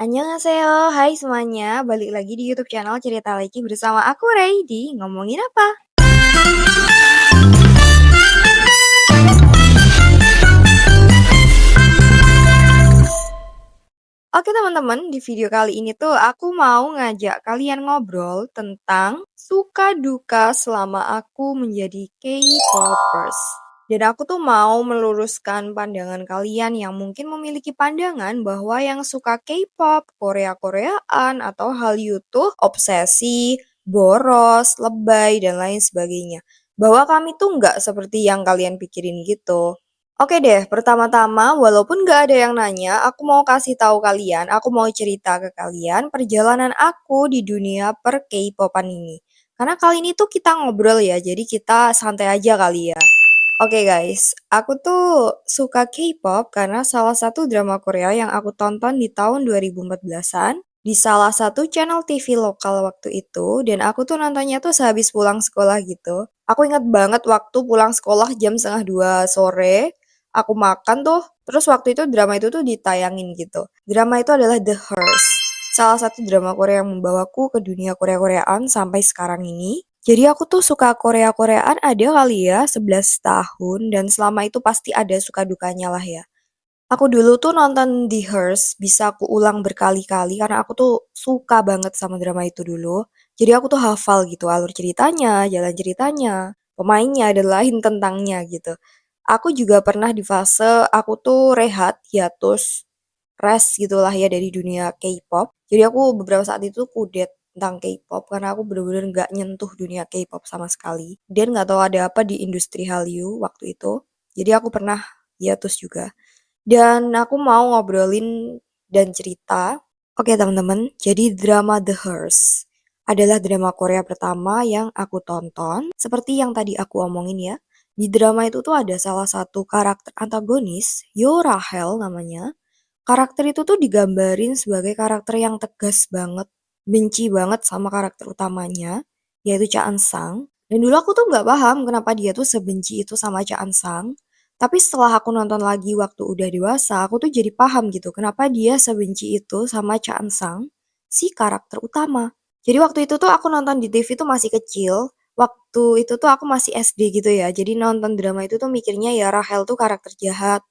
Annyeonghaseyo, hai semuanya, balik lagi di YouTube channel Cerita Leki bersama aku Ray di Ngomongin Apa? Oke teman-teman, di video kali ini tuh aku mau ngajak kalian ngobrol tentang suka duka selama aku menjadi K-popers. Dan aku tuh mau meluruskan pandangan kalian yang mungkin memiliki pandangan bahwa yang suka K-pop, Korea-Koreaan, atau Hallyu tuh obsesi, boros, lebay, dan lain sebagainya. Bahwa kami tuh nggak seperti yang kalian pikirin gitu. Oke deh, pertama-tama, walaupun nggak ada yang nanya, aku mau kasih tahu kalian, aku mau cerita ke kalian perjalanan aku di dunia per K-popan ini. Karena kali ini tuh kita ngobrol ya, jadi kita santai aja kali ya. Oke guys, aku tuh suka K-pop karena salah satu drama Korea yang aku tonton di tahun 2014-an di salah satu channel TV lokal waktu itu, dan aku tuh nontonnya tuh sehabis pulang sekolah gitu. Aku ingat banget waktu pulang sekolah jam setengah 2 sore, aku makan tuh, terus waktu itu drama itu tuh ditayangin gitu. Drama itu adalah The Hearse, salah satu drama Korea yang membawaku ke dunia Korea-Koreaan sampai sekarang ini. Jadi aku tuh suka Korea-Koreaan ada kali ya 11 tahun dan selama itu pasti ada suka dukanya lah ya. Aku dulu tuh nonton The Hearse bisa aku ulang berkali-kali karena aku tuh suka banget sama drama itu dulu. Jadi aku tuh hafal gitu alur ceritanya, jalan ceritanya, pemainnya dan lain tentangnya gitu. Aku juga pernah di fase aku tuh rehat, hiatus, rest gitulah ya dari dunia K-pop. Jadi aku beberapa saat itu kudet tentang K-pop karena aku bener-bener nggak nyentuh dunia K-pop sama sekali. Dan nggak tahu ada apa di industri Hallyu waktu itu. Jadi aku pernah hiatus juga. Dan aku mau ngobrolin dan cerita. Oke teman-teman, jadi drama The Hearse adalah drama Korea pertama yang aku tonton. Seperti yang tadi aku omongin ya. Di drama itu tuh ada salah satu karakter antagonis, Yo Rahel namanya. Karakter itu tuh digambarin sebagai karakter yang tegas banget, benci banget sama karakter utamanya, yaitu Cha Eun-sang. Dan dulu aku tuh nggak paham kenapa dia tuh sebenci itu sama Cha Eun-sang. Tapi setelah aku nonton lagi waktu udah dewasa, aku tuh jadi paham gitu kenapa dia sebenci itu sama Cha Eun-sang, si karakter utama. Jadi waktu itu tuh aku nonton di TV tuh masih kecil, waktu itu tuh aku masih SD gitu ya. Jadi nonton drama itu tuh mikirnya ya Rahel tuh karakter jahat.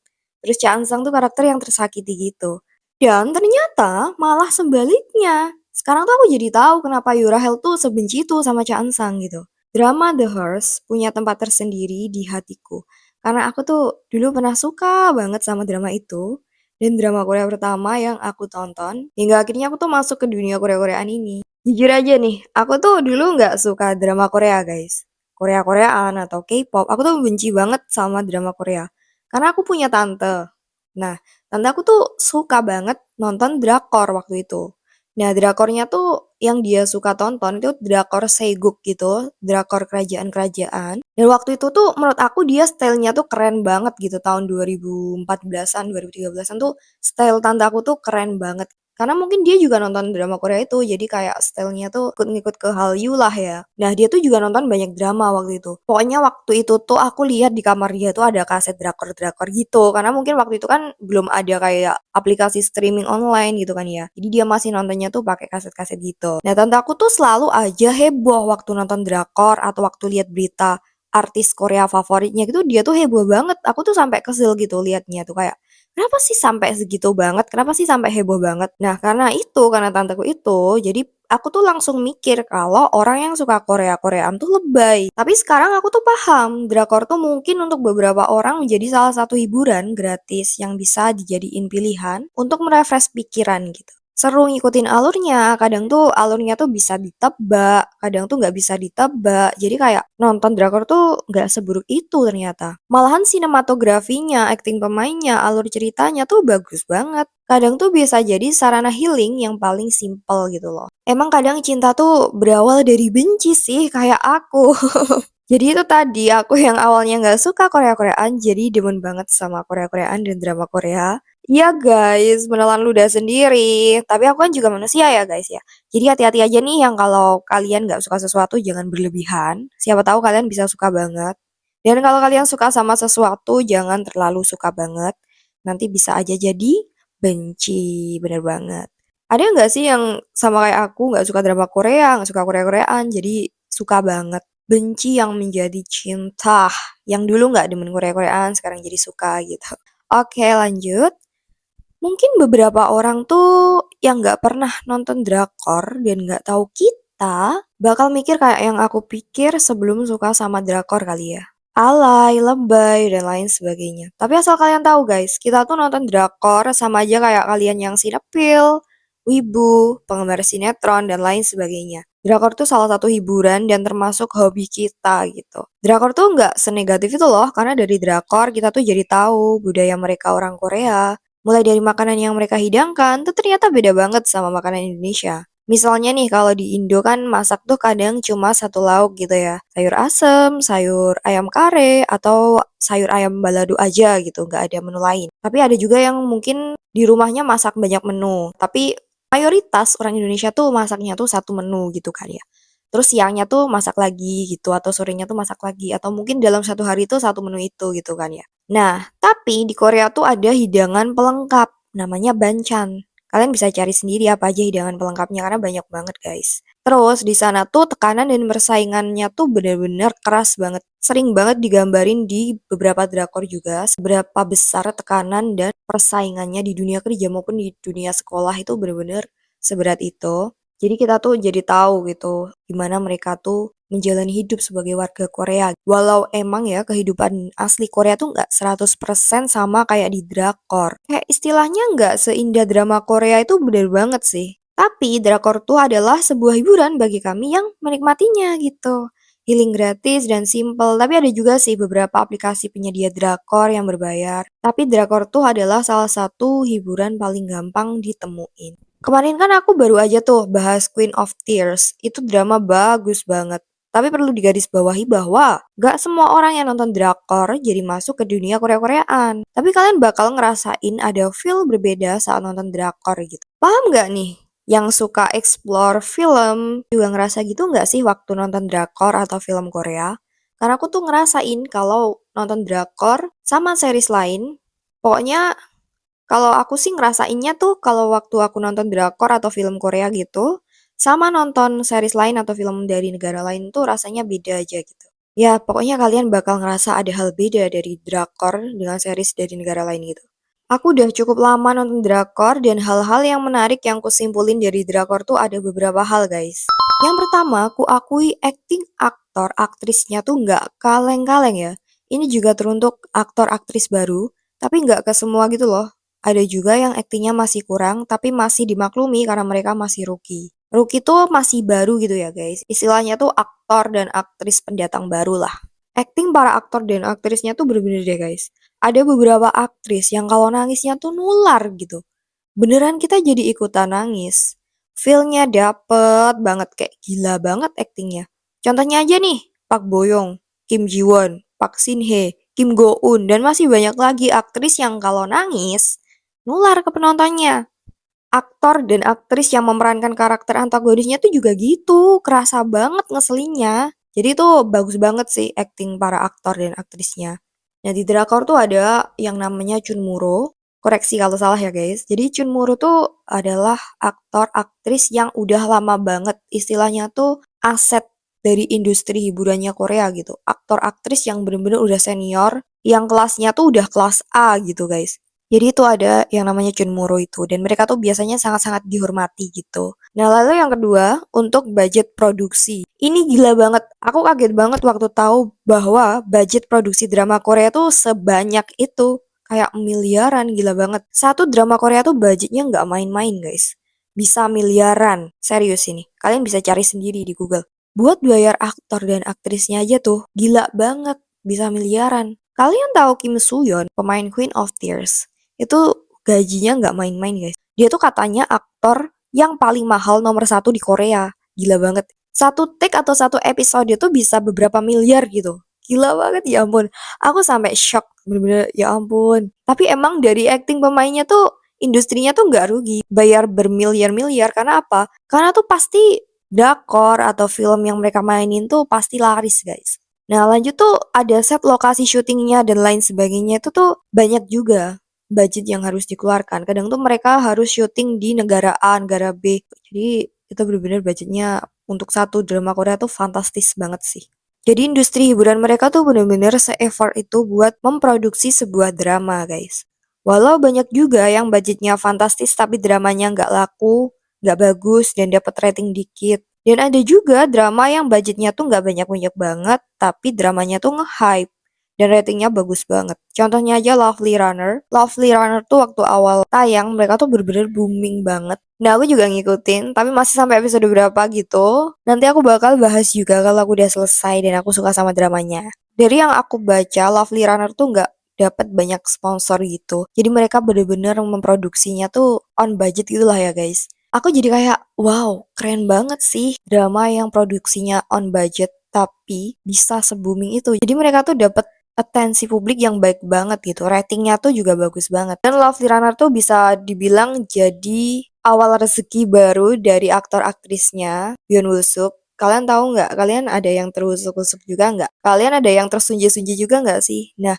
Terus Cha Eun-sang tuh karakter yang tersakiti gitu. Dan ternyata malah sebaliknya. Sekarang tuh aku jadi tahu kenapa Yurahel tuh sebenci itu sama Cha Eun-sang gitu. Drama The Hearse punya tempat tersendiri di hatiku. Karena aku tuh dulu pernah suka banget sama drama itu. Dan drama Korea pertama yang aku tonton. Hingga akhirnya aku tuh masuk ke dunia Korea-Koreaan ini. Jujur aja nih, aku tuh dulu nggak suka drama Korea guys. Korea-Koreaan atau K-pop. Aku tuh benci banget sama drama Korea. Karena aku punya tante. Nah, tante aku tuh suka banget nonton drakor waktu itu. Nah, drakornya tuh yang dia suka tonton itu drakor Seguk gitu, drakor kerajaan-kerajaan. Dan waktu itu tuh menurut aku dia stylenya tuh keren banget gitu tahun 2014-an, 2013-an tuh style tante aku tuh keren banget. Karena mungkin dia juga nonton drama Korea itu, jadi kayak stylenya tuh ikut-ngikut ke Hallyu lah ya. Nah, dia tuh juga nonton banyak drama waktu itu. Pokoknya waktu itu tuh aku lihat di kamar dia tuh ada kaset drakor-drakor gitu. Karena mungkin waktu itu kan belum ada kayak aplikasi streaming online gitu kan ya. Jadi dia masih nontonnya tuh pakai kaset-kaset gitu. Nah, tante aku tuh selalu aja heboh waktu nonton drakor atau waktu lihat berita artis Korea favoritnya gitu, dia tuh heboh banget. Aku tuh sampai kesel gitu liatnya tuh kayak, kenapa sih sampai segitu banget? Kenapa sih sampai heboh banget? Nah, karena itu, karena tanteku itu, jadi aku tuh langsung mikir kalau orang yang suka Korea-Koreaan tuh lebay. Tapi sekarang aku tuh paham, drakor tuh mungkin untuk beberapa orang menjadi salah satu hiburan gratis yang bisa dijadiin pilihan untuk merefresh pikiran gitu. Seru ngikutin alurnya, kadang tuh alurnya tuh bisa ditebak, kadang tuh nggak bisa ditebak. Jadi kayak nonton drakor tuh nggak seburuk itu ternyata. Malahan sinematografinya, akting pemainnya, alur ceritanya tuh bagus banget. Kadang tuh bisa jadi sarana healing yang paling simple gitu loh. Emang kadang cinta tuh berawal dari benci sih, kayak aku. Jadi itu tadi, aku yang awalnya nggak suka Korea-Koreaan, jadi demen banget sama Korea-Koreaan dan drama Korea. Iya guys, menelan ludah sendiri. Tapi aku kan juga manusia ya guys ya. Jadi hati-hati aja nih yang kalau kalian nggak suka sesuatu jangan berlebihan. Siapa tahu kalian bisa suka banget. Dan kalau kalian suka sama sesuatu jangan terlalu suka banget. Nanti bisa aja jadi benci, bener banget. Ada nggak sih yang sama kayak aku nggak suka drama Korea, nggak suka Korea-Koreaan, jadi suka banget. Benci yang menjadi cinta. Yang dulu nggak demen Korea-Koreaan, sekarang jadi suka gitu. Oke, lanjut. Mungkin beberapa orang tuh yang nggak pernah nonton drakor dan nggak tahu kita bakal mikir kayak yang aku pikir sebelum suka sama drakor kali ya. Alay, lebay, dan lain sebagainya. Tapi asal kalian tahu guys, kita tuh nonton drakor sama aja kayak kalian yang sinepil, wibu, penggemar sinetron, dan lain sebagainya. Drakor tuh salah satu hiburan dan termasuk hobi kita gitu. Drakor tuh nggak senegatif itu loh, karena dari drakor kita tuh jadi tahu budaya mereka orang Korea, mulai dari makanan yang mereka hidangkan tuh ternyata beda banget sama makanan Indonesia. Misalnya nih kalau di Indo kan masak tuh kadang cuma satu lauk gitu ya. Sayur asem, sayur ayam kare, atau sayur ayam balado aja gitu, nggak ada menu lain. Tapi ada juga yang mungkin di rumahnya masak banyak menu. Tapi mayoritas orang Indonesia tuh masaknya tuh satu menu gitu kan ya. Terus siangnya tuh masak lagi gitu, atau sorenya tuh masak lagi, atau mungkin dalam satu hari tuh satu menu itu gitu kan ya. Nah, tapi di Korea tuh ada hidangan pelengkap, namanya banchan. Kalian bisa cari sendiri apa aja hidangan pelengkapnya karena banyak banget guys. Terus di sana tuh tekanan dan persaingannya tuh bener-bener keras banget. Sering banget digambarin di beberapa drakor juga seberapa besar tekanan dan persaingannya di dunia kerja maupun di dunia sekolah itu bener-bener seberat itu. Jadi kita tuh jadi tahu gitu gimana mereka tuh menjalani hidup sebagai warga Korea. Walau emang ya kehidupan asli Korea tuh nggak 100% sama kayak di drakor. Kayak istilahnya nggak seindah drama Korea itu bener banget sih. Tapi drakor tuh adalah sebuah hiburan bagi kami yang menikmatinya gitu. Healing gratis dan simple, tapi ada juga sih beberapa aplikasi penyedia drakor yang berbayar. Tapi drakor tuh adalah salah satu hiburan paling gampang ditemuin. Kemarin kan aku baru aja tuh bahas Queen of Tears. Itu drama bagus banget. Tapi perlu digarisbawahi bahwa gak semua orang yang nonton drakor jadi masuk ke dunia Korea-Koreaan. Tapi kalian bakal ngerasain ada feel berbeda saat nonton drakor gitu. Paham gak nih? Yang suka explore film juga ngerasa gitu gak sih waktu nonton drakor atau film Korea? Karena aku tuh ngerasain kalau nonton drakor sama series lain, pokoknya kalau aku sih ngerasainnya tuh kalau waktu aku nonton drakor atau film Korea gitu, sama nonton series lain atau film dari negara lain tuh rasanya beda aja gitu. Ya, pokoknya kalian bakal ngerasa ada hal beda dari drakor dengan series dari negara lain gitu. Aku udah cukup lama nonton drakor dan hal-hal yang menarik yang kusimpulin dari drakor tuh ada beberapa hal guys. Yang pertama, aku akui acting aktor aktrisnya tuh nggak kaleng-kaleng ya. Ini juga teruntuk aktor aktris baru, tapi nggak ke semua gitu loh. Ada juga yang aktingnya masih kurang, tapi masih dimaklumi karena mereka masih rookie. Rookie tuh masih baru gitu ya guys. Istilahnya tuh aktor dan aktris pendatang baru lah. Acting para aktor dan aktrisnya tuh bener-bener deh guys. Ada beberapa aktris yang kalau nangisnya tuh nular gitu. Beneran kita jadi ikutan nangis. Feel-nya dapet banget, kayak gila banget actingnya. Contohnya aja nih, Park Bo Young, Kim Ji Won, Park Shin Hye, Kim Go Eun, dan masih banyak lagi aktris yang kalau nangis, nular ke penontonnya. Aktor dan aktris yang memerankan karakter antagonisnya tuh juga gitu, kerasa banget ngeselinnya. Jadi tuh bagus banget sih acting para aktor dan aktrisnya. Nah di drakor tuh ada yang namanya Chun Muro, koreksi kalau salah ya guys. Jadi Chun Muro tuh adalah aktor aktris yang udah lama banget, istilahnya tuh aset dari industri hiburannya Korea gitu. Aktor aktris yang bener-bener udah senior, yang kelasnya tuh udah kelas A gitu guys. Jadi itu ada yang namanya Junmuro itu, dan mereka tuh biasanya sangat-sangat dihormati gitu. Nah lalu yang kedua, untuk budget produksi. Ini gila banget, aku kaget banget waktu tahu bahwa budget produksi drama Korea tuh sebanyak itu. Kayak miliaran, gila banget. Satu drama Korea tuh budgetnya nggak main-main guys. Bisa miliaran, serius ini. Kalian bisa cari sendiri di Google. Buat bayar aktor dan aktrisnya aja tuh, gila banget, bisa miliaran. Kalian tahu Kim Soo Hyun, pemain Queen of Tears? Itu gajinya nggak main-main guys. Dia tuh katanya aktor yang paling mahal nomor satu di Korea. Gila banget. Satu take atau satu episode tuh bisa beberapa miliar gitu. Gila banget ya ampun. Aku sampai shock. Bener-bener ya ampun. Tapi emang dari acting pemainnya tuh industrinya tuh nggak rugi. Bayar bermiliar-miliar. Karena apa? Karena tuh pasti drakor atau film yang mereka mainin tuh pasti laris guys. Nah lanjut tuh ada set lokasi syutingnya dan lain sebagainya itu tuh banyak juga. budget yang harus dikeluarkan. Kadang tuh mereka harus syuting di negara A, negara B. Jadi itu bener-bener budgetnya untuk satu drama Korea tuh fantastis banget sih. Jadi industri hiburan mereka tuh bener-bener se-effort itu buat memproduksi sebuah drama, guys. Walau banyak juga yang budgetnya fantastis tapi dramanya nggak laku, nggak bagus, dan dapat rating dikit. Dan ada juga drama yang budgetnya tuh nggak banyak-banyak banget, tapi dramanya tuh nge-hype dan ratingnya bagus banget. Contohnya aja Lovely Runner. Lovely Runner tuh waktu awal tayang mereka tuh bener-bener booming banget. Nah aku juga ngikutin, tapi masih sampai episode berapa gitu. Nanti aku bakal bahas juga kalau aku udah selesai dan aku suka sama dramanya. Dari yang aku baca, Lovely Runner tuh nggak dapat banyak sponsor gitu. Jadi mereka bener-bener memproduksinya tuh on budget gitu lah ya guys. Aku jadi kayak, wow, keren banget sih drama yang produksinya on budget tapi bisa se-booming itu. Jadi mereka tuh dapat atensi publik yang baik banget gitu. Ratingnya tuh juga bagus banget. Dan Lovely Runner tuh bisa dibilang jadi awal rezeki baru dari aktor aktrisnya Yoon Woo Suk. Kalian tahu nggak? Kalian ada yang terusuk-usuk juga nggak? Kalian ada yang tersunji-sunji juga nggak sih? Nah,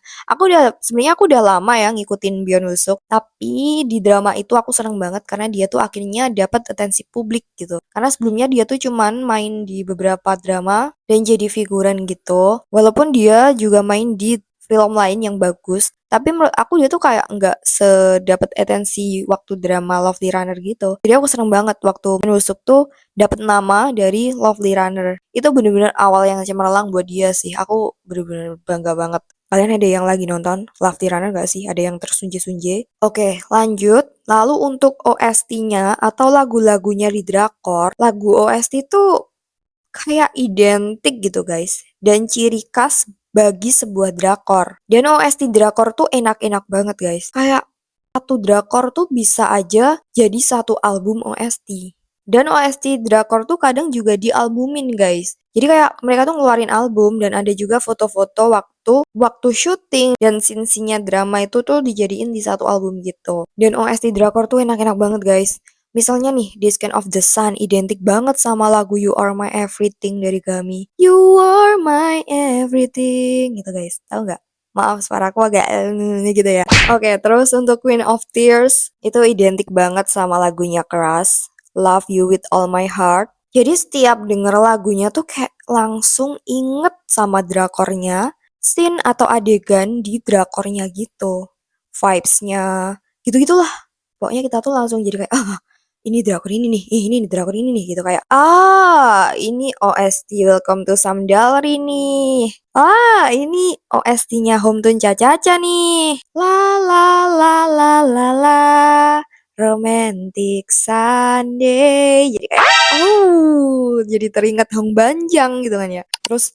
sebenarnya aku udah lama ya ngikutin Byeon Woo Suk, tapi di drama itu aku seneng banget karena dia tuh akhirnya dapat atensi publik gitu. Karena sebelumnya dia tuh cuman main di beberapa drama dan jadi figuran gitu. Walaupun dia juga main di film lain yang bagus, tapi menurut aku dia tuh kayak nggak sedapat atensi waktu drama Lovely Runner gitu. Jadi aku seneng banget waktu menusuk tuh dapat nama dari Lovely Runner. Itu bener-bener awal yang cemerlang buat dia sih. Aku bener-bener bangga banget. Kalian ada yang lagi nonton Lovely Runner gak sih? Ada yang tersunji-sunji? Oke, lanjut. Lalu untuk OST-nya atau lagu-lagunya di drakor, lagu OST tuh kayak identik gitu guys. Dan ciri khas bagi sebuah drakor. Dan OST drakor tuh enak-enak banget guys. Kayak satu drakor tuh bisa aja jadi satu album OST. Dan OST drakor tuh kadang juga dialbumin guys. Jadi kayak mereka tuh ngeluarin album dan ada juga foto-foto waktu syuting dan scene-nya drama itu tuh dijadiin di satu album gitu. Dan OST drakor tuh enak-enak banget guys. Misalnya nih, This Kind of the Sun identik banget sama lagu You Are My Everything dari Gami. You are my everything gitu guys. Tahu nggak? Maaf suaraku agak gitu ya. Oke, terus untuk Queen of Tears itu identik banget sama lagunya Crush, Love You With All My Heart. Jadi setiap denger lagunya tuh kayak langsung inget sama drakornya, scene atau adegan di drakornya gitu. Vibes-nya, gitu-gitulah. Pokoknya kita tuh langsung jadi kayak, ini drakor ini nih, ini nih drakor ini nih gitu kayak ini OST Welcome to Samdalri nih. Ini OST-nya Hometoon Cha-Cha-Cha nih. La la la la la la. Romantic Sunday. Jadi kayak jadi teringat Hong Banjang gitu kan ya. Terus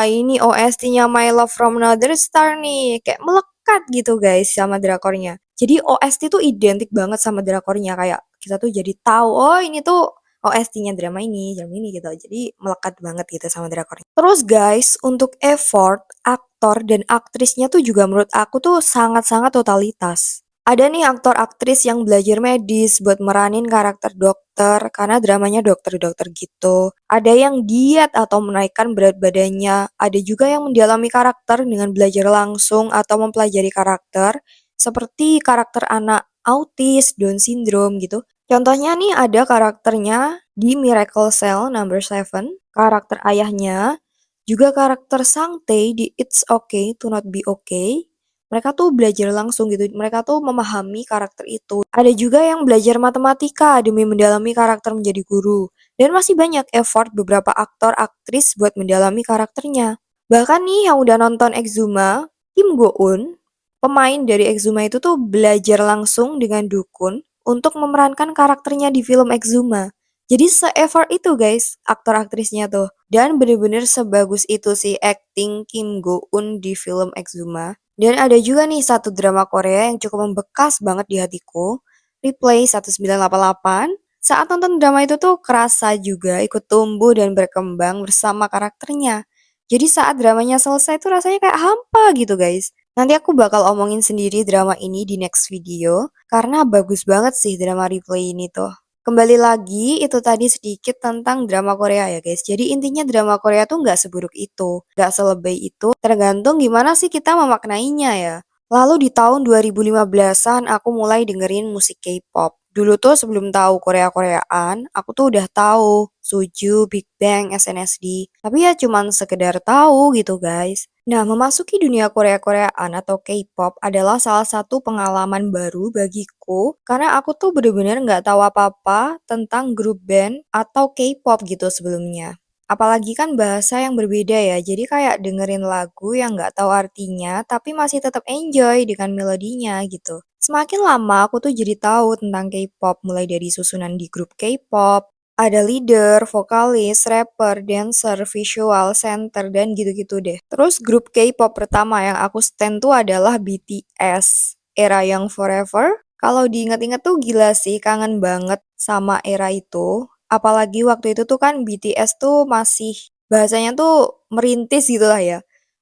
ini OST-nya My Love from Another Star nih. Kayak melekat gitu guys sama drakornya. Jadi OST tuh identik banget sama drakornya kayak kita tuh jadi tahu oh ini tuh OST-nya drama ini gitu. Jadi melekat banget gitu sama drakornya. Terus guys, untuk effort aktor dan aktrisnya tuh juga menurut aku tuh sangat-sangat totalitas. Ada nih aktor aktris yang belajar medis buat meranin karakter dokter karena dramanya dokter-dokter gitu. Ada yang diet atau menaikkan berat badannya. Ada juga yang mendalami karakter dengan belajar langsung atau mempelajari karakter seperti karakter anak autis, Down syndrome gitu. Contohnya nih ada karakternya di Miracle Cell Number 7, karakter ayahnya, juga karakter Sang Tae di It's Okay to Not Be Okay. Mereka tuh belajar langsung gitu, mereka tuh memahami karakter itu. Ada juga yang belajar matematika demi mendalami karakter menjadi guru. Dan masih banyak effort beberapa aktor aktris buat mendalami karakternya. Bahkan nih yang udah nonton Exuma, Kim Go Eun, pemain dari Exuma itu tuh belajar langsung dengan dukun untuk memerankan karakternya di film Exuma. Jadi se-effort itu guys, aktor aktrisnya tuh. Dan bener-bener sebagus itu sih acting Kim Go Eun di film Exuma. Dan ada juga nih satu drama Korea yang cukup membekas banget di hatiku, Replay 1988. Saat nonton drama itu tuh kerasa juga ikut tumbuh dan berkembang bersama karakternya. Jadi saat dramanya selesai tuh rasanya kayak hampa gitu guys. Nanti aku bakal omongin sendiri drama ini di next video, karena bagus banget sih drama Replay ini tuh. Kembali lagi, itu tadi sedikit tentang drama Korea ya guys. Jadi intinya drama Korea tuh nggak seburuk itu, nggak selebay itu. Tergantung gimana sih kita memaknainya ya. Lalu di tahun 2015-an aku mulai dengerin musik K-pop. Dulu tuh sebelum tahu Korea-Koreaan, aku tuh udah tahu Suju, Big Bang, SNSD. Tapi ya cuman sekedar tahu gitu guys. Nah, memasuki dunia Korea-Koreaan atau K-pop adalah salah satu pengalaman baru bagiku karena aku tuh bener-bener nggak tahu apa-apa tentang grup band atau K-pop gitu sebelumnya. Apalagi kan bahasa yang berbeda ya, jadi kayak dengerin lagu yang nggak tahu artinya, tapi masih tetap enjoy dengan melodinya gitu. Semakin lama aku tuh jadi tahu tentang K-pop, mulai dari susunan di grup K-pop, ada leader, vokalis, rapper, dancer, visual, center, dan gitu-gitu deh. Terus grup K-pop pertama yang aku stan tuh adalah BTS, era yang forever. Kalau diingat-ingat tuh gila sih, kangen banget sama era itu. Apalagi waktu itu tuh kan BTS tuh masih bahasanya tuh merintis gitu lah ya.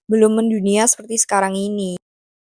Belum mendunia seperti sekarang ini.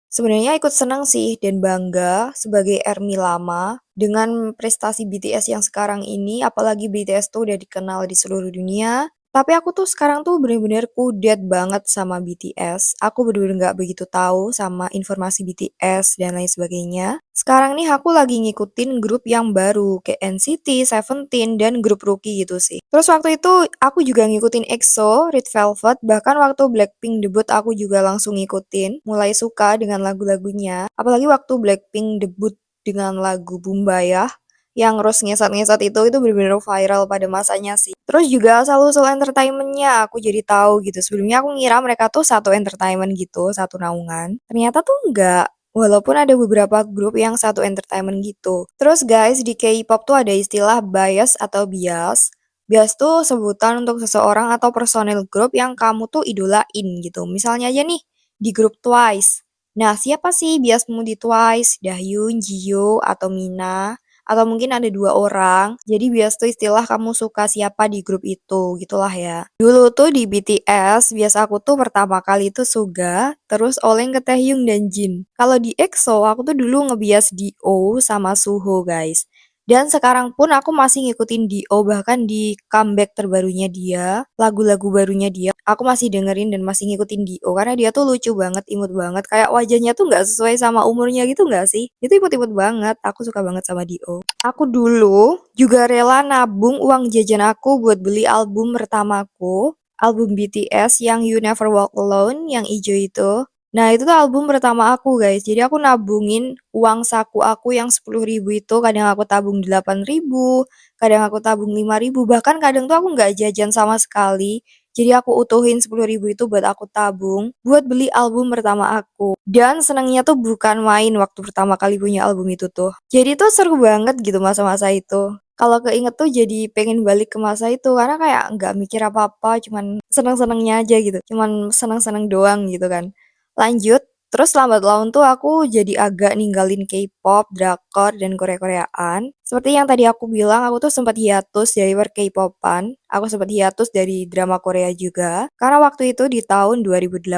Sebenarnya ikut senang sih dan bangga sebagai ARMY lama dengan prestasi BTS yang sekarang ini, apalagi BTS tuh udah dikenal di seluruh dunia. Tapi aku tuh sekarang tuh bener-bener kudet banget sama BTS. Aku bener-bener nggak begitu tahu sama informasi BTS dan lain sebagainya. Sekarang nih aku lagi ngikutin grup yang baru, kayak NCT, Seventeen, dan grup Rookie gitu sih. Terus waktu itu aku juga ngikutin EXO, Red Velvet, bahkan waktu Blackpink debut aku juga langsung ngikutin, mulai suka dengan lagu-lagunya. Apalagi waktu Blackpink debut dengan lagu Bumbayah, yang Rose ngesot-ngesot itu bener-bener viral pada masanya sih. Terus juga asal-usul entertainmentnya aku jadi tahu gitu. Sebelumnya aku ngira mereka tuh satu entertainment gitu, satu naungan. Ternyata tuh enggak. Walaupun ada beberapa grup yang satu entertainment gitu. Terus guys, di K-pop tuh ada istilah bias atau bias. Bias tuh sebutan untuk seseorang atau personil grup yang kamu tuh idolain gitu. Misalnya aja nih, di grup Twice. Nah, siapa sih biasmu di Twice? Dahyun, Jihyo, atau Mina? Atau mungkin ada dua orang. Jadi bias tuh istilah kamu suka siapa di grup itu, gitulah ya. Dulu tuh di BTS, bias aku tuh pertama kali itu Suga, terus Oleng ke Taehyung dan Jin. Kalau di EXO, aku tuh dulu ngebias D.O sama Suho guys. Dan sekarang pun aku masih ngikutin D.O bahkan di comeback terbarunya dia, lagu-lagu barunya dia, aku masih dengerin dan masih ngikutin D.O karena dia tuh lucu banget, imut banget, kayak wajahnya tuh nggak sesuai sama umurnya gitu nggak sih? Itu imut-imut banget, aku suka banget sama D.O. Aku dulu juga rela nabung uang jajan aku buat beli album pertamaku, album BTS yang You Never Walk Alone, yang ijo itu. Nah, itu tuh album pertama aku, guys. Jadi aku nabungin uang saku aku yang 10.000 itu, kadang aku tabung 8.000, kadang aku tabung 5.000, bahkan kadang tuh aku nggak jajan sama sekali. Jadi aku utuhin 10.000 itu buat aku tabung, buat beli album pertama aku. Dan senangnya tuh bukan main waktu pertama kali punya album itu tuh. Jadi tuh seru banget gitu masa-masa itu. Kalau keinget tuh jadi pengen balik ke masa itu karena kayak nggak mikir apa-apa, cuman seneng-senengnya aja gitu, cuman seneng-seneng doang gitu kan. Lanjut, terus lambat laun tuh aku jadi agak ninggalin K-pop, drakor, dan Korea-Koreaan. Seperti yang tadi aku bilang, aku tuh sempat hiatus dari per K-popan. Aku sempat hiatus dari drama Korea juga. Karena waktu itu di tahun 2018,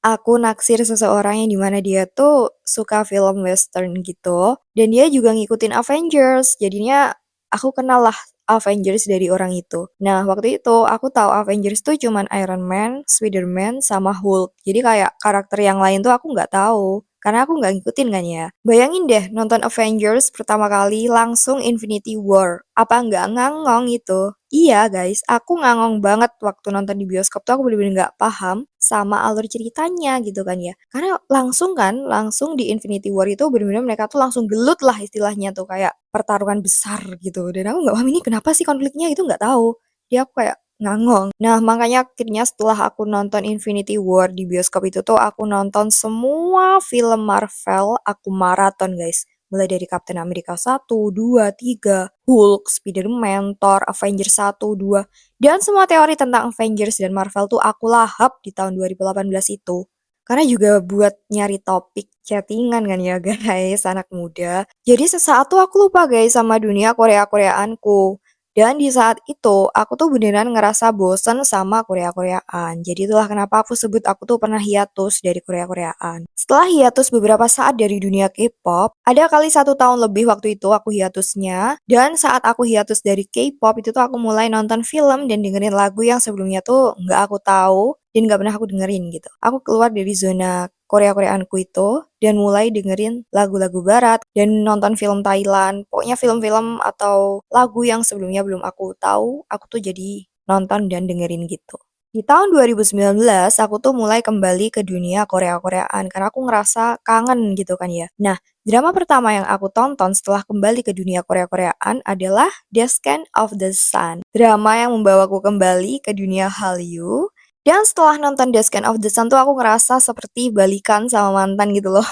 aku naksir seseorang yang dimana dia tuh suka film western gitu. Dan dia juga ngikutin Avengers. Jadinya aku kenal lah Avengers dari orang itu. Nah, waktu itu aku tahu Avengers tuh cuman Iron Man, Spider-Man, sama Hulk. Jadi kayak karakter yang lain tuh aku nggak tahu. Karena aku nggak ngikutin kan ya. Bayangin deh nonton Avengers pertama kali langsung Infinity War. Apa nggak ngangong itu? Iya guys, aku ngangong banget waktu nonton di bioskop tuh aku bener-bener nggak paham sama alur ceritanya gitu kan ya. Karena langsung kan, langsung di Infinity War itu bener-bener mereka tuh langsung gelut lah istilahnya tuh kayak pertarungan besar gitu. Dan aku nggak paham ini kenapa sih konfliknya itu nggak tahu. Dia aku kayak ngangong. Nah, makanya akhirnya setelah aku nonton Infinity War di bioskop itu tuh aku nonton semua film Marvel, aku maraton guys. Mulai dari Captain America 1, 2, 3, Hulk, Spider-Man, Thor, Avengers 1, 2, dan semua teori tentang Avengers dan Marvel tuh aku lahap di tahun 2018 itu. Karena juga buat nyari topik chattingan kan ya guys, anak muda. Jadi sesaat tuh aku lupa guys sama dunia Korea-Koreaanku. Dan di saat itu, aku tuh beneran ngerasa bosen sama Korea-Koreaan. Jadi itulah kenapa aku sebut aku tuh pernah hiatus dari Korea-Koreaan. Setelah hiatus beberapa saat dari dunia K-pop, ada kali 1 tahun lebih waktu itu aku hiatusnya. Dan saat aku hiatus dari K-pop, itu tuh aku mulai nonton film dan dengerin lagu yang sebelumnya tuh nggak aku tahu. dan nggak pernah aku dengerin gitu. Aku keluar dari zona Korea-Koreaanku itu dan mulai dengerin lagu-lagu barat dan nonton film Thailand. Pokoknya film-film atau lagu yang sebelumnya belum aku tahu, aku tuh jadi nonton dan dengerin gitu. Di tahun 2019, aku tuh mulai kembali ke dunia Korea-Koreaan karena aku ngerasa kangen gitu kan ya. Nah, drama pertama yang aku tonton setelah kembali ke dunia Korea-Koreaan adalah Descent of the Sun. Drama yang membawaku kembali ke dunia Hallyu. Dan setelah nonton Descent of the Sun tuh aku ngerasa seperti balikan sama mantan gitu loh.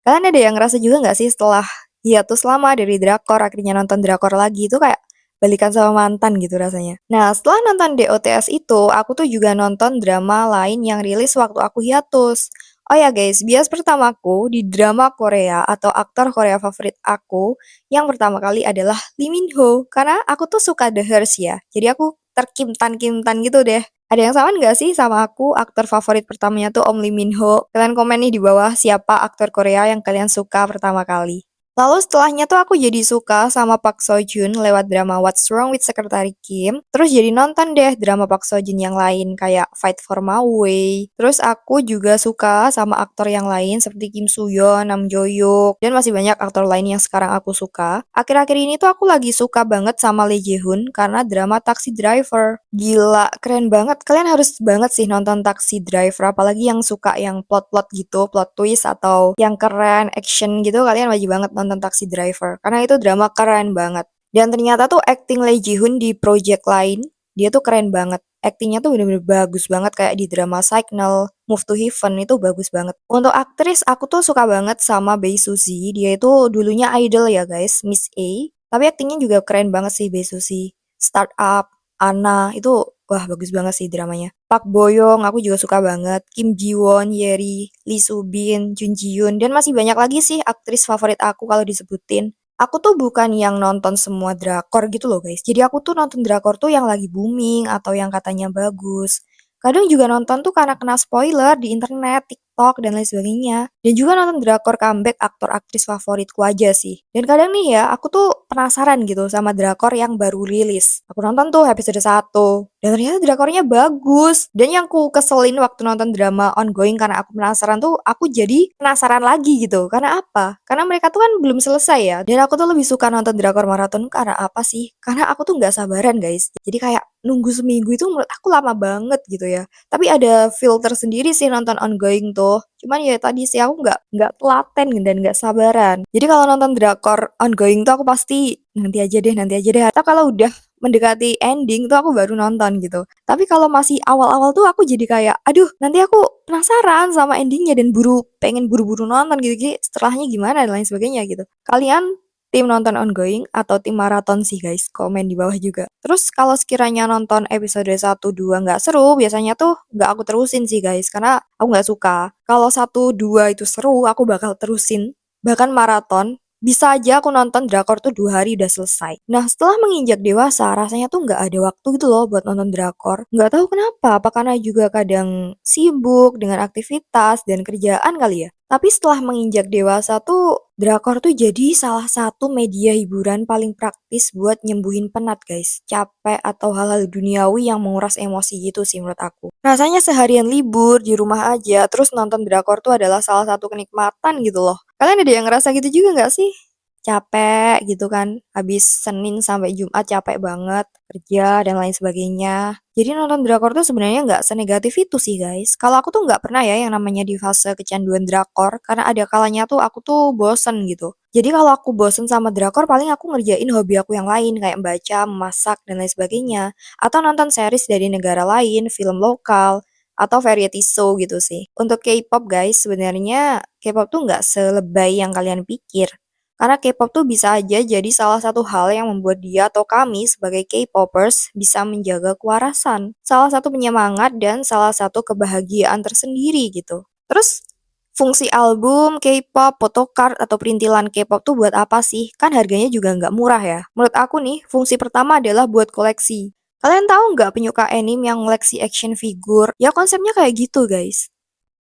Kalian ada yang ngerasa juga nggak sih setelah hiatus lama dari drakor, akhirnya nonton drakor lagi itu kayak balikan sama mantan gitu rasanya. Nah, setelah nonton DOTS itu, aku tuh juga nonton drama lain yang rilis waktu aku hiatus. Oh ya guys, bias pertamaku di drama Korea atau aktor Korea favorit aku yang pertama kali adalah Lee Min Ho. Karena aku tuh suka The Hearst ya. Jadi aku terkimtan-kimtan gitu deh. Ada yang sama nggak sih sama aku, aktor favorit pertamanya tuh Om Lee Min Ho? Kalian komen nih di bawah siapa aktor Korea yang kalian suka pertama kali. Lalu setelahnya tuh aku jadi suka sama Park Seo Joon lewat drama What's Wrong with Secretary Kim. Terus jadi nonton deh drama Park Seo Joon yang lain kayak Fight for My Way. Terus aku juga suka sama aktor yang lain seperti Kim Soo Hyun, Nam Jo Hyuk, dan masih banyak aktor lain yang sekarang aku suka. Akhir-akhir ini tuh aku lagi suka banget sama Lee Jae Hoon karena drama Taxi Driver. Gila, keren banget. Kalian harus banget sih nonton Taxi Driver, apalagi yang suka yang plot-plot gitu, plot twist atau yang keren, action gitu, kalian wajib banget nonton Taxi Driver. Karena itu drama keren banget. Dan ternyata tuh acting Lee Ji Hoon di project lain, dia tuh keren banget. Actingnya tuh bener-bener bagus banget kayak di drama Signal, Move to Heaven itu bagus banget. Untuk aktris, aku tuh suka banget sama Bae Suzy. Dia itu dulunya idol ya guys, Miss A. Tapi actingnya juga keren banget sih Bae Suzy. Startup, Anna, itu wah bagus banget sih dramanya. Park Bo Young, aku juga suka banget. Kim Ji Won, Yeri, Lee Soo Bin, Jun Ji Hyun, dan masih banyak lagi sih aktris favorit aku kalau disebutin. Aku tuh bukan yang nonton semua drakor gitu loh guys. Jadi aku tuh nonton drakor tuh yang lagi booming atau yang katanya bagus. Kadang juga nonton tuh karena kena spoiler di internet, TikTok, dan lain sebagainya. Dan juga nonton drakor comeback aktor aktris favoritku aja sih. Dan kadang nih ya, aku tuh penasaran gitu sama drakor yang baru rilis. Aku nonton tuh episode 1. Dan ternyata drakornya bagus. Dan yang ku keselin waktu nonton drama ongoing karena aku penasaran tuh, aku jadi penasaran lagi gitu. Karena apa? Karena mereka tuh kan belum selesai ya. Dan aku tuh lebih suka nonton drakor maraton karena apa sih? Karena aku tuh nggak sabaran guys. Jadi kayak nunggu seminggu itu menurut aku lama banget gitu ya. Tapi ada filter sendiri sih nonton ongoing tuh. Cuman ya tadi sih aku nggak telaten dan nggak sabaran. Jadi kalau nonton drakor ongoing tuh aku pasti nanti aja deh, nanti aja deh. Atau kalau udah mendekati ending tuh aku baru nonton gitu. Tapi kalau masih awal-awal tuh aku jadi kayak, aduh nanti aku penasaran sama endingnya dan pengen buru-buru nonton gitu. Jadi setelahnya gimana dan lain sebagainya gitu. Kalian tim nonton ongoing atau tim maraton sih guys? Komen di bawah juga. Terus kalau sekiranya nonton episode 1, 2 nggak seru, biasanya tuh nggak aku terusin sih guys. Karena aku nggak suka. Kalau 1, 2 itu seru, aku bakal terusin. Bahkan maraton. Bisa aja aku nonton drakor tuh 2 hari udah selesai. Nah, setelah menginjak dewasa, rasanya tuh nggak ada waktu gitu loh buat nonton drakor. Nggak tahu kenapa, apa karena juga kadang sibuk dengan aktivitas dan kerjaan kali ya. Tapi setelah menginjak dewasa tuh, drakor tuh jadi salah satu media hiburan paling praktis buat nyembuhin penat guys. Capek atau hal-hal duniawi yang menguras emosi gitu sih menurut aku. Rasanya seharian libur di rumah aja, terus nonton drakor tuh adalah salah satu kenikmatan gitu loh. Kalian ada yang ngerasa gitu juga nggak sih? Capek gitu kan, habis Senin sampai Jumat capek banget, kerja dan lain sebagainya. Jadi nonton drakor tuh sebenarnya nggak senegatif itu sih guys. Kalau aku tuh nggak pernah ya yang namanya di fase kecanduan drakor, karena ada kalanya tuh aku tuh bosen gitu. Jadi kalau aku bosen sama drakor, paling aku ngerjain hobi aku yang lain, kayak baca, memasak, dan lain sebagainya. Atau nonton series dari negara lain, film lokal, atau variety show gitu sih. Untuk K-pop guys, sebenarnya K-pop tuh nggak selebay yang kalian pikir. Karena K-pop tuh bisa aja jadi salah satu hal yang membuat dia atau kami sebagai K-popers bisa menjaga kewarasan. Salah satu penyemangat dan salah satu kebahagiaan tersendiri gitu. Terus fungsi album, K-pop, photocard, atau perintilan K-pop tuh buat apa sih? Kan harganya juga nggak murah ya. Menurut aku nih, fungsi pertama adalah buat koleksi. Kalian tahu nggak penyuka anime yang koleksi action figure? Ya konsepnya kayak gitu guys.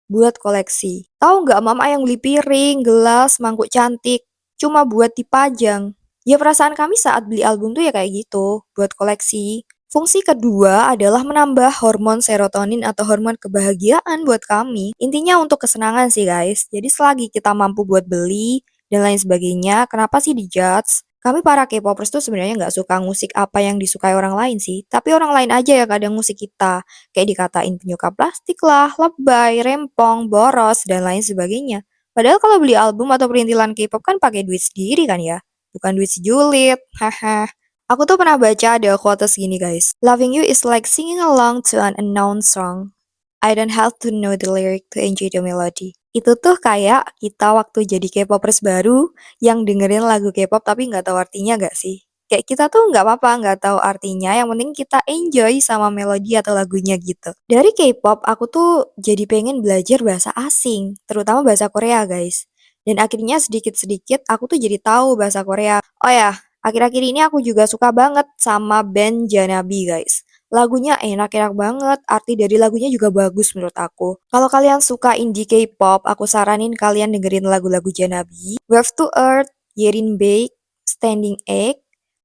Buat koleksi. Tahu nggak mama yang beli piring, gelas, mangkuk cantik, cuma buat dipajang. Ya perasaan kami saat beli album tuh ya kayak gitu, buat koleksi. Fungsi kedua adalah menambah hormon serotonin atau hormon kebahagiaan buat kami. Intinya untuk kesenangan sih guys. Jadi selagi kita mampu buat beli dan lain sebagainya, kenapa sih dijudge? Kami para K-popers tuh sebenarnya nggak suka ngusik apa yang disukai orang lain sih. Tapi orang lain aja yang kadang ngusik kita. Kayak dikatain penyuka plastik lah, lebay, rempong, boros, dan lain sebagainya. Padahal kalau beli album atau perintilan K-pop kan pakai duit sendiri kan ya? Bukan duit si julid. Haha. Aku tuh pernah baca ada quotes gini guys. Loving you is like singing along to an unknown song. I don't have to know the lyric to enjoy the melody. Itu tuh kayak kita waktu jadi K-popers baru yang dengerin lagu K-pop tapi nggak tahu artinya nggak sih? Kayak kita tuh nggak apa-apa nggak tahu artinya, yang penting kita enjoy sama melodi atau lagunya gitu. Dari K-pop aku tuh jadi pengen belajar bahasa asing, terutama bahasa Korea guys. Dan akhirnya sedikit-sedikit aku tuh jadi tahu bahasa Korea. Oh ya, akhir-akhir ini aku juga suka banget sama band Janabi guys. Lagunya enak-enak banget, arti dari lagunya juga bagus menurut aku. Kalau kalian suka indie K-pop, aku saranin kalian dengerin lagu-lagu Janabi, Wave to Earth, Yerin Bake, Standing Egg,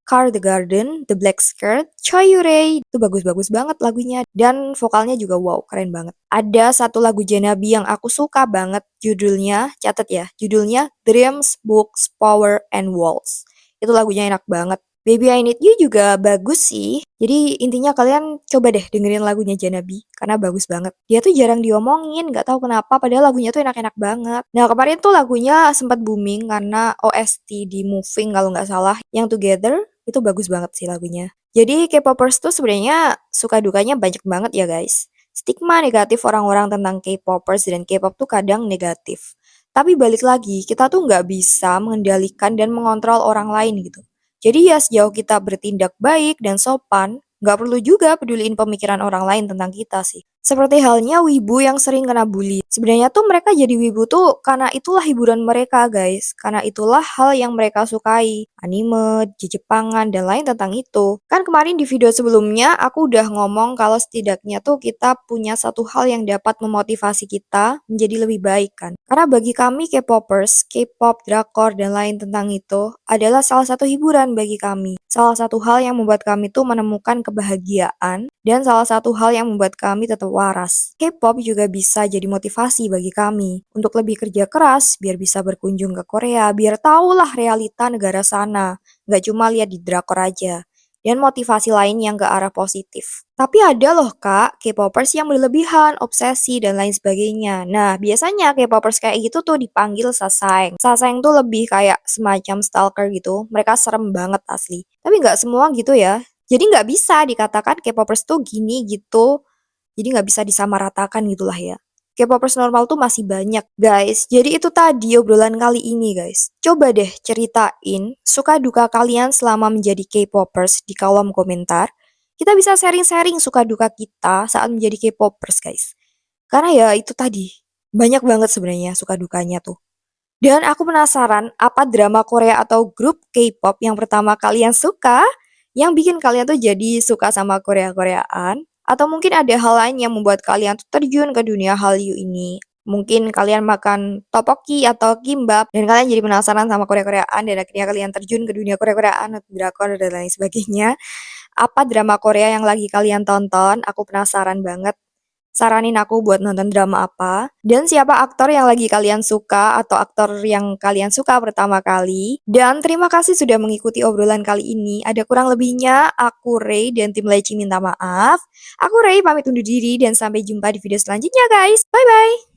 Car the Garden, The Black Skirt, Choyure, itu bagus-bagus banget lagunya. Dan vokalnya juga wow, keren banget. Ada satu lagu Janabi yang aku suka banget, judulnya, catat ya, judulnya Dreams, Books, Power, and Walls. Itu lagunya enak banget. Baby I Need You juga bagus sih. Jadi intinya kalian coba deh dengerin lagunya Janabi karena bagus banget. Dia tuh jarang diomongin, nggak tahu kenapa padahal lagunya tuh enak-enak banget. Nah, kemarin tuh lagunya sempat booming karena OST di Moving kalau nggak salah yang Together itu bagus banget sih lagunya. Jadi K-popers tuh sebenarnya suka dukanya banyak banget ya guys. Stigma negatif orang-orang tentang K-popers dan K-pop tuh kadang negatif. Tapi balik lagi, kita tuh nggak bisa mengendalikan dan mengontrol orang lain gitu. Jadi ya sejauh kita bertindak baik dan sopan, nggak perlu juga peduliin pemikiran orang lain tentang kita sih. Seperti halnya wibu yang sering kena bully. Sebenarnya tuh mereka jadi wibu tuh karena itulah hiburan mereka guys. Karena itulah hal yang mereka sukai. Anime, Jepangan, dan lain tentang itu. Kan kemarin di video sebelumnya aku udah ngomong kalau setidaknya tuh kita punya satu hal yang dapat memotivasi kita menjadi lebih baik kan. Karena bagi kami K-popers, K-pop, drakor, dan lain tentang itu adalah salah satu hiburan bagi kami. Salah satu hal yang membuat kami tuh menemukan kebahagiaan dan salah satu hal yang membuat kami tetap waras. K-pop juga bisa jadi motivasi bagi kami untuk lebih kerja keras biar bisa berkunjung ke Korea, biar tahulah realita negara sana. Nggak cuma lihat di drakor aja. Dan motivasi lain yang ke arah positif. Tapi ada loh kak, K-popers yang berlebihan, obsesi, dan lain sebagainya. Nah, biasanya K-popers kayak gitu tuh dipanggil sasaeng. Sasaeng tuh lebih kayak semacam stalker gitu. Mereka serem banget asli. Tapi nggak semua gitu ya. Jadi nggak bisa dikatakan K-popers tuh gini gitu. Jadi nggak bisa disamaratakan gitulah ya. K-popers normal tuh masih banyak, guys. Jadi itu tadi obrolan kali ini, guys. Coba deh ceritain suka duka kalian selama menjadi K-popers di kolom komentar. Kita bisa sharing-sharing suka duka kita saat menjadi K-popers, guys. Karena ya itu tadi, banyak banget sebenarnya suka dukanya tuh. Dan aku penasaran apa drama Korea atau grup K-pop yang pertama kalian suka, yang bikin kalian tuh jadi suka sama Korea-Koreaan, atau mungkin ada hal lain yang membuat kalian tuh terjun ke dunia Hallyu ini. Mungkin kalian makan tteokbokki atau kimbap, dan kalian jadi penasaran sama Korea-Koreaan, dan akhirnya kalian terjun ke dunia Korea-Koreaan atau drakor dan lain sebagainya. Apa drama Korea yang lagi kalian tonton? Aku penasaran banget. Saranin aku buat nonton drama apa, dan siapa aktor yang lagi kalian suka atau aktor yang kalian suka pertama kali. Dan terima kasih sudah mengikuti obrolan kali ini. Ada kurang lebihnya, aku Ray dan tim Leci minta maaf. Aku Ray pamit undur diri dan sampai jumpa di video selanjutnya guys. Bye-bye!